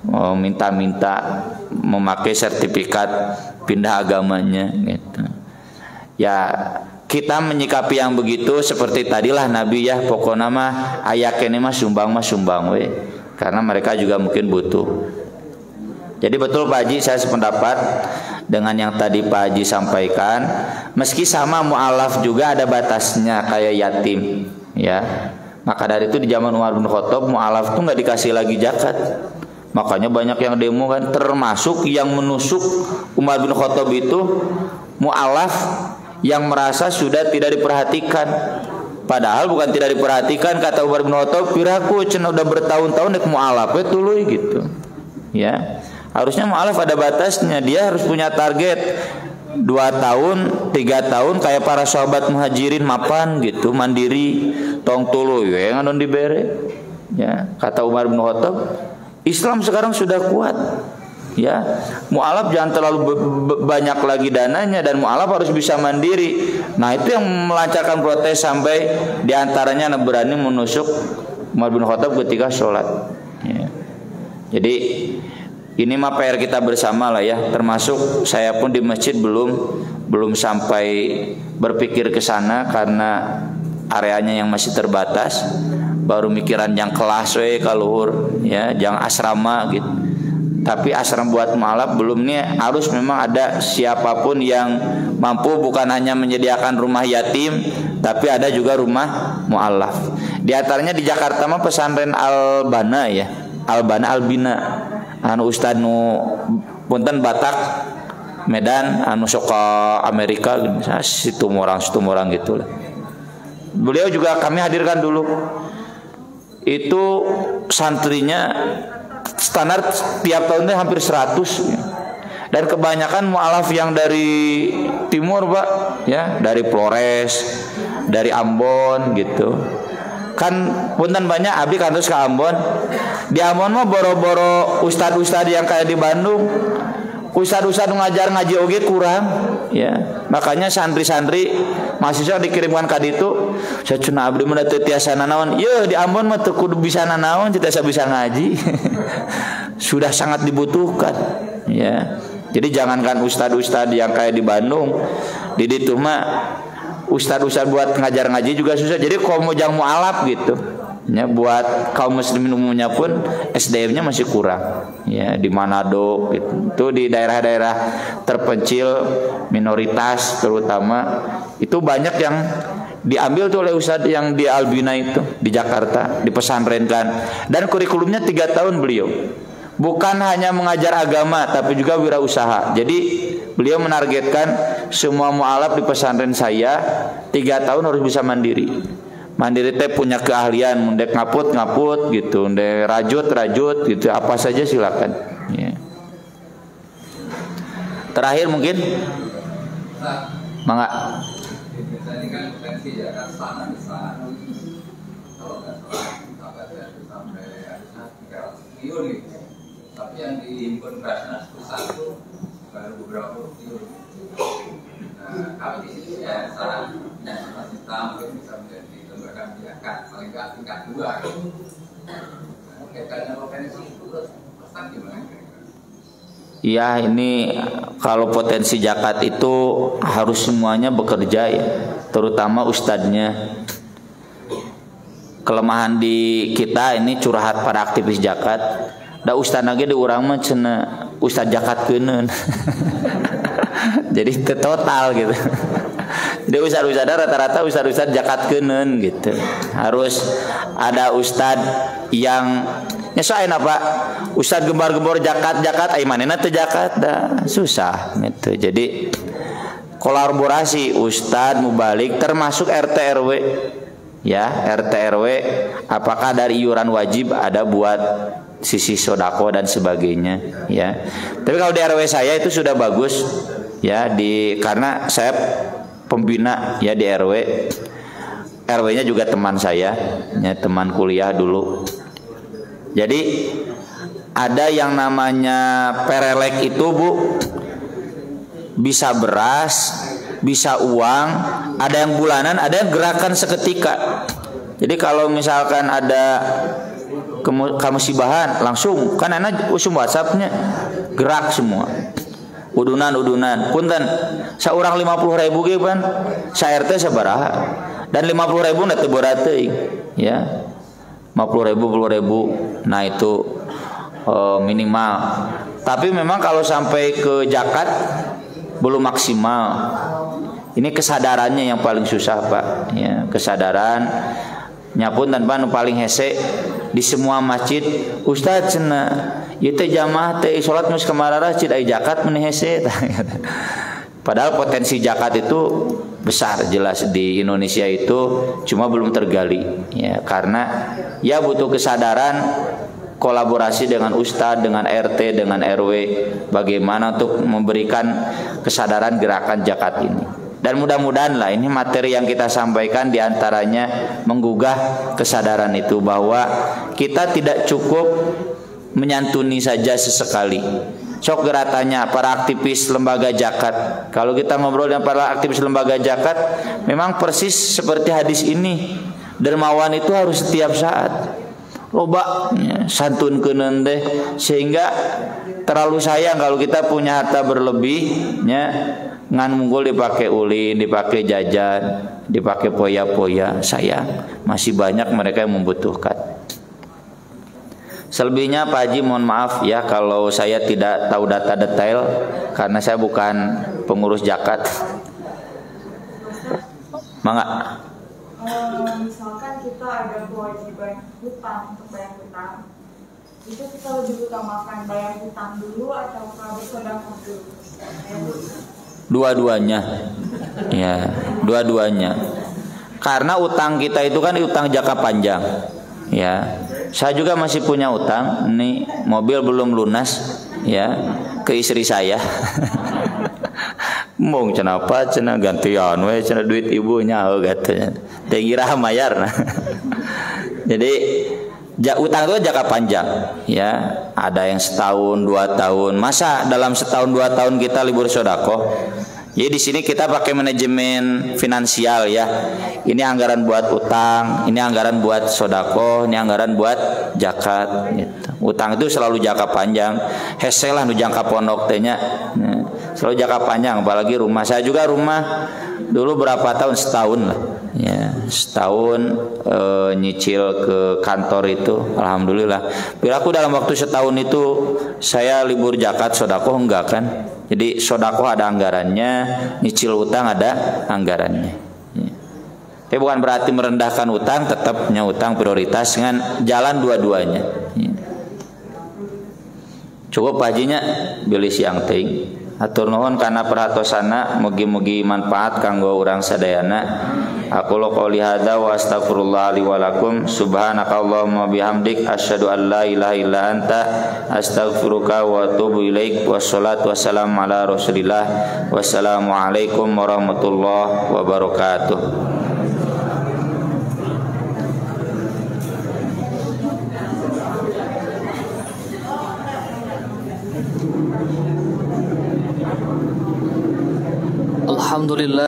Oh, minta-minta memakai sertifikat pindah agamanya gitu. Ya kita menyikapi yang begitu seperti tadilah Nabi ya, pokoknya mah aya kene mah sumbang we. Karena mereka juga mungkin butuh. Jadi betul Pak Haji, saya sependapat dengan yang tadi Pak Haji sampaikan. Meski sama mu'alaf juga ada batasnya kayak yatim ya. Maka dari itu di zaman Umar bin Khattab mu'alaf tuh nggak dikasih lagi zakat. Makanya banyak yang demo kan, termasuk yang menusuk Umar bin Khattab itu mu'alaf yang merasa sudah tidak diperhatikan. Padahal bukan tidak diperhatikan, kata Umar bin Khattab, piraku cenah udah bertahun-tahun nek mu'alaf tuluy gitu. Ya. Harusnya mu'alaf ada batasnya, dia harus punya target 2 tahun, 3 tahun kayak para sahabat muhajirin mapan gitu, mandiri, tong tuluy we nganon dibere. Ya, kata Umar bin Khattab, Islam sekarang sudah kuat. Ya, mu'alaf jangan terlalu banyak lagi dananya dan mu'alaf harus bisa mandiri. Nah, itu yang melancarkan protes sampai diantaranya berani menusuk Umar bin Khattab ketika sholat. Ya. Jadi ini mah PR kita bersama lah ya. Termasuk saya pun di masjid belum sampai berpikir ke sana karena areanya yang masih terbatas. Baru mikiran yang kelas we kaluhur ya, yang asrama gitu. Tapi asrama buat mu'alaf belum nih, harus memang ada siapapun yang mampu bukan hanya menyediakan rumah yatim, tapi ada juga rumah mu'alaf. Di antaranya di Jakarta mah pesantren Albana ya, Albina. Anu ustad nu punten Batak Medan anu soka Amerika situ orang gitu lah. Beliau juga kami hadirkan dulu. Itu santrinya standar tiap tahunnya hampir 100 ya. Dan kebanyakan mu'alaf yang dari timur Pak ya, dari Flores, dari Ambon gitu. Kan punten banyak abdi kantos ke Ambon. Di Ambon mah boro-boro ustad-ustad yang kayak di Bandung. Ustad-ustad ngajar ngaji oge kurang ya. Makanya santri-santri mahasiswa dikirimkan ka ditu. Saceuna abdi mah teu tiasa nanaon. Yeuh di Ambon mah teu kudu bisa nanaon, teu tiasa bisa ngaji. Sudah sangat dibutuhkan ya. Jadi jangankan ustad-ustad yang kayak di Bandung, di ditu mah ustad-ustad buat ngajar ngaji juga susah. Jadi kalau mau jang mu'alaf gitu ya, buat kaum muslimin umumnya pun SDM-nya masih kurang ya. Di Manado gitu, itu di daerah-daerah terpencil minoritas terutama itu banyak yang diambil tuh oleh ustad yang di Albina itu di Jakarta, dipesantrenkan. Dan kurikulumnya 3 tahun beliau bukan hanya mengajar agama tapi juga wirausaha. Jadi beliau menargetkan semua mu'alaf di pesantren saya 3 tahun harus bisa mandiri. Mandiri teh punya keahlian, mendek ngaput gitu, mendek rajut gitu, apa saja silakan. Ya. Terakhir mungkin, mangga. Ini kan potensi ya kan sangat besar. Kalau nggak salah kita baca sampai harusnya 300 triliun gitu. Tapi yang dihimpun Basnas pusat itu baru beberapa triliun. Nah, kami di sini ya saran kita mungkin bisa menjadi lembaga zakat paling nggak tingkat 2 gitu. Nah, kaitannya potensi itu pesan gimana kira-kira? Ya ini kalau potensi zakat itu harus semuanya bekerja ya, terutama ustadznya. Kelemahan di kita ini curhat para aktivis zakat. Da ustad lagi di urang mah cenah ustad zakat keuneun. Jadi total gitu. Jadi ustad-ustad rata-rata ustad zakat keuneun gitu. Harus ada ustad yang nyesuaiin apa? Ustad gembar-gembor zakat ai manehna teu zakat dah susah gitu. Jadi kolaborasi ustad mubalik termasuk RT RW ya RT RW apakah dari iuran wajib ada buat sisi sodako dan sebagainya ya. Tapi kalau di RW saya itu sudah bagus ya, karena saya pembina ya di RW. RW-nya juga teman saya ya, teman kuliah dulu. Jadi ada yang namanya perelek itu Bu, bisa beras, bisa uang, ada yang bulanan, ada yang gerakan seketika. Jadi kalau misalkan ada kemusibahan langsung kan enak usum WhatsApp-nya gerak semua. Udunan punten saurang 50.000 ge pan sa RT sabaraha dan 50.000 na teu berat teuing ya. 50.000 10.000 nah itu minimal. Tapi memang kalau sampai ke zakat belum maksimal. Ini kesadarannya yang paling susah Pak ya, kesadaran nyapun tanpa paling hese di semua masjid Ustaz cenah ieu teh jamaah teh salat geus kamararah cid aya zakat meni hese. Padahal potensi zakat itu besar jelas di Indonesia itu, cuma belum tergali ya, karena ya butuh kesadaran kolaborasi dengan ustadz, dengan RT, dengan RW bagaimana untuk memberikan kesadaran gerakan zakat ini. Dan mudah-mudahan lah ini materi yang kita sampaikan diantaranya menggugah kesadaran itu, bahwa kita tidak cukup menyantuni saja sesekali. Sok geratanya para aktivis lembaga zakat. Kalau kita ngobrol dengan para aktivis lembaga zakat, memang persis seperti hadis ini. Dermawan itu harus setiap saat. Loba santun keuneun teh, sehingga terlalu sayang kalau kita punya harta berlebihnya ngan munggul dipakai ulin, dipakai jajan, dipakai poya-poya. Sayang, masih banyak mereka yang membutuhkan. Selebihnya Pak Haji mohon maaf ya kalau saya tidak tahu data detail karena saya bukan pengurus zakat. Mangga. Misalkan kita ada kewajiban hutang untuk bayar hutang, itu kita lebih utamakan bayar hutang dulu atau bersedekah dulu? Dua-duanya, ya dua-duanya. Karena utang kita itu kan utang jangka panjang, ya. Saya juga masih punya utang, nih mobil belum lunas, ya, ke istri saya. Mung cenah apa cenah gantian we cenah duit ibunya katanya. Teh kira mayar. Jadi utang itu jangka panjang, ya. Ada yang setahun, 2 tahun. Masa dalam setahun 2 tahun kita libur sedekah? Jadi di sini kita pakai manajemen finansial ya. Ini anggaran buat utang, ini anggaran buat sedekah, ini anggaran buat zakat gitu. Utang itu selalu jangka panjang. Hese lah nu jangka pondok teh nya. Selalu jangka panjang, apalagi rumah. Saya juga rumah dulu berapa tahun, setahun lah. Ya, setahun nyicil ke kantor itu, alhamdulillah. Bila aku dalam waktu setahun itu saya libur zakat, sedekah enggak kan? Jadi sedekah ada anggarannya, nyicil utang ada anggarannya. Ya. Tapi bukan berarti merendahkan utang, tetapnya utang prioritas dengan jalan dua-duanya. Ya. Cukup hajinya bilih siang teuing. Hatur nuhun kana perhatosana, mugi-mugi manfaat kanggo urang sadayana. Aku qouli hadza wa astaghfirullah li wa lakum. Subhanakallahumma bihamdik asyhadu an la ilaha illa anta astaghfiruka wa atubu ilaik. Wassalatu wassalamu ala Rasulillah. Wassalamu alaikum warahmatullahi wabarakatuh. Alhamdulillah.